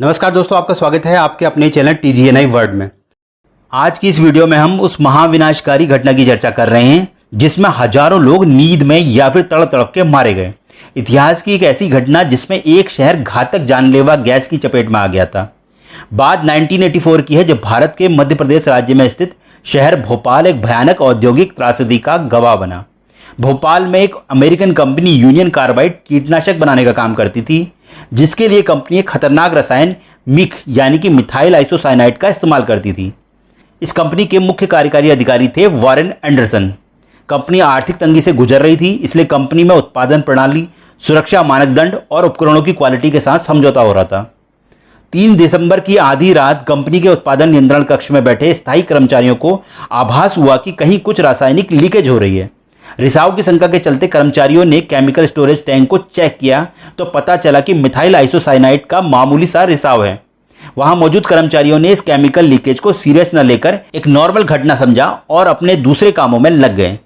नमस्कार दोस्तों, आपका स्वागत है आपके अपने चैनल TGNI वर्ल्ड में। आज की इस वीडियो में हम उस महाविनाशकारी घटना की चर्चा कर रहे हैं जिसमें हजारों लोग नींद में या फिर तड़प तड़प के मारे गए। इतिहास की एक ऐसी घटना जिसमें एक शहर घातक जानलेवा गैस की चपेट में आ गया था। बात 1984 की है, जब भारत के मध्य प्रदेश राज्य में स्थित शहर भोपाल एक भयानक औद्योगिक त्रासदी का गवाह बना। भोपाल में एक अमेरिकन कंपनी यूनियन कार्बाइड कीटनाशक बनाने का काम करती थी, जिसके लिए कंपनी एक खतरनाक रसायन मिक यानी कि मिथाइल आइसोसाइनाइड का इस्तेमाल करती थी। इस कंपनी के मुख्य कार्यकारी अधिकारी थे वॉरेन एंडरसन। कंपनी आर्थिक तंगी से गुजर रही थी, इसलिए कंपनी में उत्पादन प्रणाली, सुरक्षा मानदंड और उपकरणों की क्वालिटी के साथ समझौता हो रहा था। 3 दिसंबर की आधी रात कंपनी के उत्पादन नियंत्रण कक्ष में बैठे स्थायी कर्मचारियों को आभास हुआ कि कहीं कुछ रासायनिक लीकेज हो रही है। रिसाव की शंका के चलते कर्मचारियों ने केमिकल स्टोरेज टैंक को चेक किया तो पता चला कि मिथाइल आइसोसाइनाइड का मामूली सा रिसाव है। वहां मौजूद कर्मचारियों ने इस केमिकल लीकेज को सीरियस न लेकर एक नॉर्मल घटना समझा और अपने दूसरे कामों में लग गए।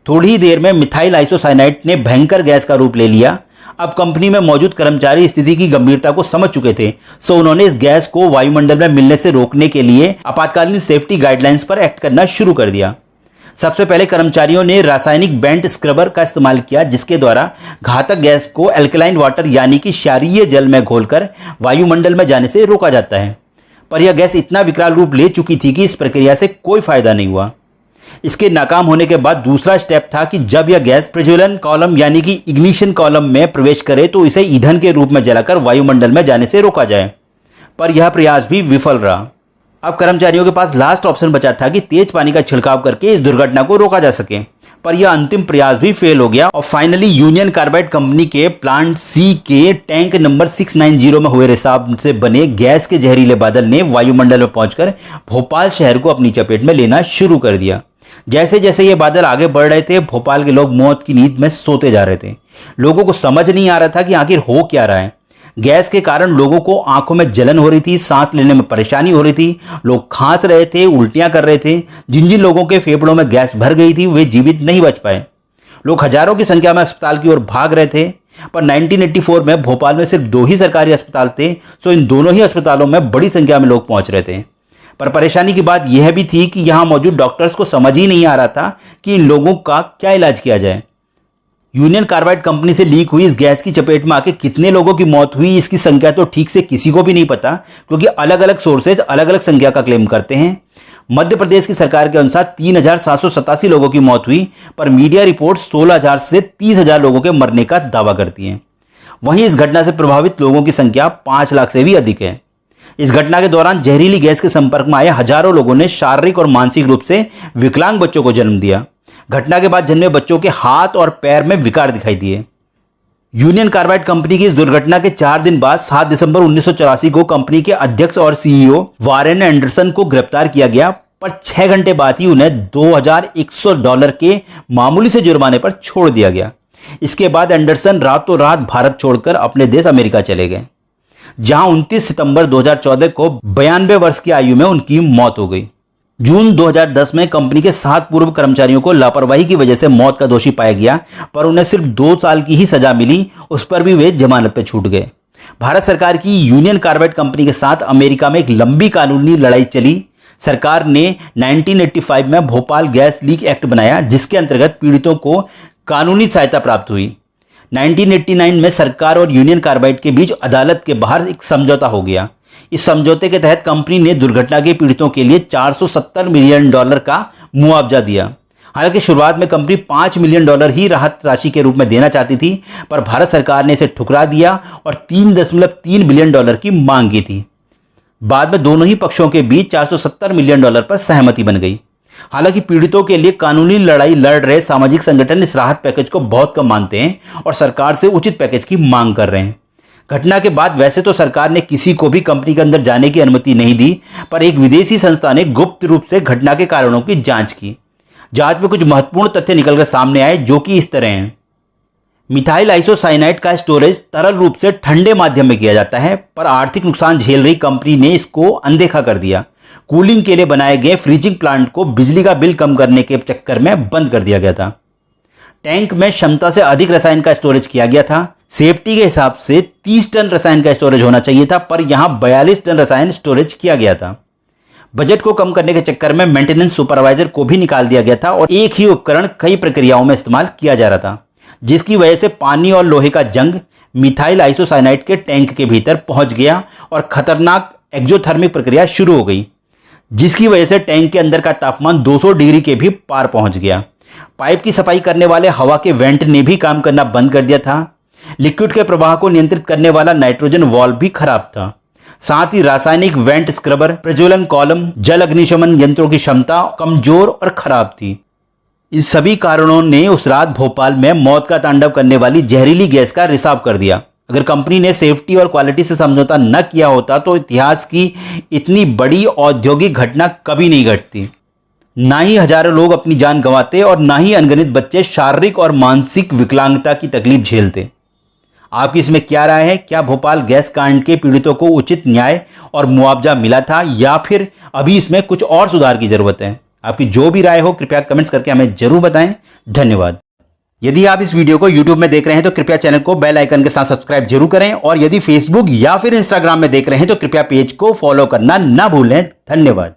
थोड़ी ही देर में मिथाइल आइसोसाइनाइड ने भयंकर गैस का रूप ले लिया। अब कंपनी में मौजूद कर्मचारी स्थिति की गंभीरता को समझ चुके थे, सो उन्होंने इस गैस को वायुमंडल में मिलने से रोकने के लिए आपातकालीन सेफ्टी गाइडलाइंस पर एक्ट करना शुरू कर दिया। सबसे पहले कर्मचारियों ने रासायनिक बेंट स्क्रबर का इस्तेमाल किया, जिसके द्वारा घातक गैस को एल्कलाइन वाटर यानी कि क्षारीय जल में घोलकर वायुमंडल में जाने से रोका जाता है। पर यह गैस इतना विकराल रूप ले चुकी थी कि इस प्रक्रिया से कोई फायदा नहीं हुआ। इसके नाकाम होने के बाद दूसरा स्टेप था कि जब यह गैस प्रज्वलन कॉलम यानी कि इग्निशन कॉलम में प्रवेश करे तो इसे ईंधन के रूप में जलाकर वायुमंडल में जाने से रोका जाए, पर यह प्रयास भी विफल रहा। अब कर्मचारियों के पास लास्ट ऑप्शन बचा था कि तेज पानी का छिड़काव करके इस दुर्घटना को रोका जा सके, पर यह अंतिम प्रयास भी फेल हो गया और फाइनली यूनियन कार्बाइड कंपनी के प्लांट सी के टैंक नंबर 690 में हुए रिसाव से बने गैस के जहरीले बादल ने वायुमंडल में पहुंचकर भोपाल शहर को अपनी चपेट में लेना शुरू कर दिया। जैसे जैसे ये बादल आगे बढ़ रहे थे, भोपाल के लोग मौत की नींद में सोते जा रहे थे। लोगों को समझ नहीं आ रहा था कि आखिर हो क्या रहा है। गैस के कारण लोगों को आंखों में जलन हो रही थी, सांस लेने में परेशानी हो रही थी, लोग खांस रहे थे, उल्टियां कर रहे थे। जिन जिन लोगों के फेफड़ों में गैस भर गई थी वे जीवित नहीं बच पाए। लोग हजारों की संख्या में अस्पताल की ओर भाग रहे थे, पर 1984 में भोपाल में सिर्फ 2 ही सरकारी अस्पताल थे, सो इन दोनों ही अस्पतालों में बड़ी संख्या में लोग पहुंच रहे थे। पर परेशानी की बात यह भी थी कि यहां मौजूद डॉक्टर्स को समझ ही नहीं आ रहा था कि इन लोगों का क्या इलाज किया जाए। यूनियन कार्बाइड कंपनी से लीक हुई इस गैस की चपेट में आके कितने लोगों की मौत हुई, इसकी संख्या तो ठीक से किसी को भी नहीं पता, क्योंकि अलग अलग सोर्सेज अलग अलग संख्या का क्लेम करते हैं। मध्य प्रदेश की सरकार के अनुसार 3787 लोगों की मौत हुई, पर मीडिया रिपोर्ट 16000 से 30000 लोगों के मरने का दावा करती हैं। वहीं इस घटना से प्रभावित लोगों की संख्या 5 लाख से भी अधिक है। इस घटना के दौरान जहरीली गैस के संपर्क में आए हजारों लोगों ने शारीरिक और मानसिक रूप से विकलांग बच्चों को जन्म दिया। घटना के बाद जन्मे बच्चों के हाथ और पैर में विकार दिखाई दिए। यूनियन कार्बाइड कंपनी की इस दुर्घटना के 4 दिन बाद 7 दिसंबर 1984 को कंपनी के अध्यक्ष और CEO वॉरेन एंडरसन को गिरफ्तार किया गया, पर 6 घंटे बाद ही उन्हें $2100 के मामूली से जुर्माने पर छोड़ दिया गया। इसके बाद एंडरसन रातों रात भारत छोड़कर अपने देश अमेरिका चले गए, जहां 29 सितंबर 2014 को 92 वर्ष की आयु में उनकी मौत हो गई। जून 2010 में कंपनी के 7 पूर्व कर्मचारियों को लापरवाही की वजह से मौत का दोषी पाया गया, पर उन्हें सिर्फ 2 साल की ही सजा मिली, उस पर भी वे जमानत पर छूट गए। भारत सरकार की यूनियन कार्बाइड कंपनी के साथ अमेरिका में एक लंबी कानूनी लड़ाई चली। सरकार ने 1985 में भोपाल गैस लीक एक्ट बनाया, जिसके अंतर्गत पीड़ितों को कानूनी सहायता प्राप्त हुई। 1989 में सरकार और यूनियन कार्बाइड के बीच अदालत के बाहर एक समझौता हो गया। इस समझौते के तहत कंपनी ने दुर्घटना के पीड़ितों के लिए $470 मिलियन का मुआवजा दिया। हालांकि शुरुआत में कंपनी $5 मिलियन ही राहत राशि के रूप में देना चाहती थी, पर भारत सरकार ने इसे ठुकरा दिया और $3.3 बिलियन की मांग की थी। बाद में दोनों ही पक्षों के बीच $470 मिलियन पर सहमति बन गई। हालांकि पीड़ितों के लिए कानूनी लड़ाई लड़ रहे सामाजिक संगठन इस राहत पैकेज को बहुत कम मानते हैं और सरकार से उचित पैकेज की मांग कर रहे हैं। घटना के बाद वैसे तो सरकार ने किसी को भी कंपनी के अंदर जाने की अनुमति नहीं दी, पर एक विदेशी संस्था ने गुप्त रूप से घटना के कारणों की जांच की। जांच में कुछ महत्वपूर्ण तथ्य निकलकर सामने आए, जो कि इस तरह हैं। मिथाइल आइसोसाइनाइड का स्टोरेज तरल रूप से ठंडे माध्यम में किया जाता है, पर आर्थिक नुकसान झेल रही कंपनी ने इसको अनदेखा कर दिया। कूलिंग के लिए बनाए गए फ्रीजिंग प्लांट को बिजली का बिल कम करने के चक्कर में बंद कर दिया गया था। टैंक में क्षमता से अधिक रसायन का स्टोरेज किया गया था, सेफ्टी के हिसाब से 30 टन रसायन का स्टोरेज होना चाहिए था, पर यहां 42 टन रसायन स्टोरेज किया गया था। बजट को कम करने के चक्कर में मेंटेनेंस सुपरवाइजर को भी निकाल दिया गया था और एक ही उपकरण कई प्रक्रियाओं में इस्तेमाल किया जा रहा था, जिसकी वजह से पानी और लोहे का जंग मिथाइल आइसोसाइनाइड के टैंक के भीतर पहुंच गया और खतरनाक एक्जोथर्मिक प्रक्रिया शुरू हो गई, जिसकी वजह से टैंक के अंदर का तापमान 200 डिग्री के भी पार पहुंच गया। पाइप की सफाई करने वाले हवा के वेंट ने भी काम करना बंद कर दिया था। लिक्विड के प्रवाह को नियंत्रित करने वाला नाइट्रोजन वाल्व भी खराब था। साथ ही रासायनिक वेंट स्क्रबर, प्रज्वलन कॉलम, जल अग्निशमन यंत्रों की क्षमता कमजोर और खराब थी। इस सभी कारणों ने उस रात भोपाल में मौत का तांडव करने वाली जहरीली गैस का रिसाव कर दिया। अगर कंपनी ने सेफ्टी और क्वालिटी से समझौता न किया होता तो इतिहास की इतनी बड़ी औद्योगिक घटना कभी नहीं घटती। ना ही हजारों लोग अपनी जान गंवाते और ना ही अनगिनत बच्चे शारीरिक और मानसिक विकलांगता की तकलीफ झेलते। आपकी इसमें क्या राय है? क्या भोपाल गैस कांड के पीड़ितों को उचित न्याय और मुआवजा मिला था या फिर अभी इसमें कुछ और सुधार की जरूरत है? आपकी जो भी राय हो कृपया कमेंट्स करके हमें जरूर बताएं। धन्यवाद। यदि आप इस वीडियो को YouTube में देख रहे हैं तो कृपया चैनल को बेल आइकन के साथ सब्सक्राइब जरूर करें और यदि Facebook या फिर Instagram में देख रहे हैं तो कृपया पेज को फॉलो करना ना भूलें। धन्यवाद।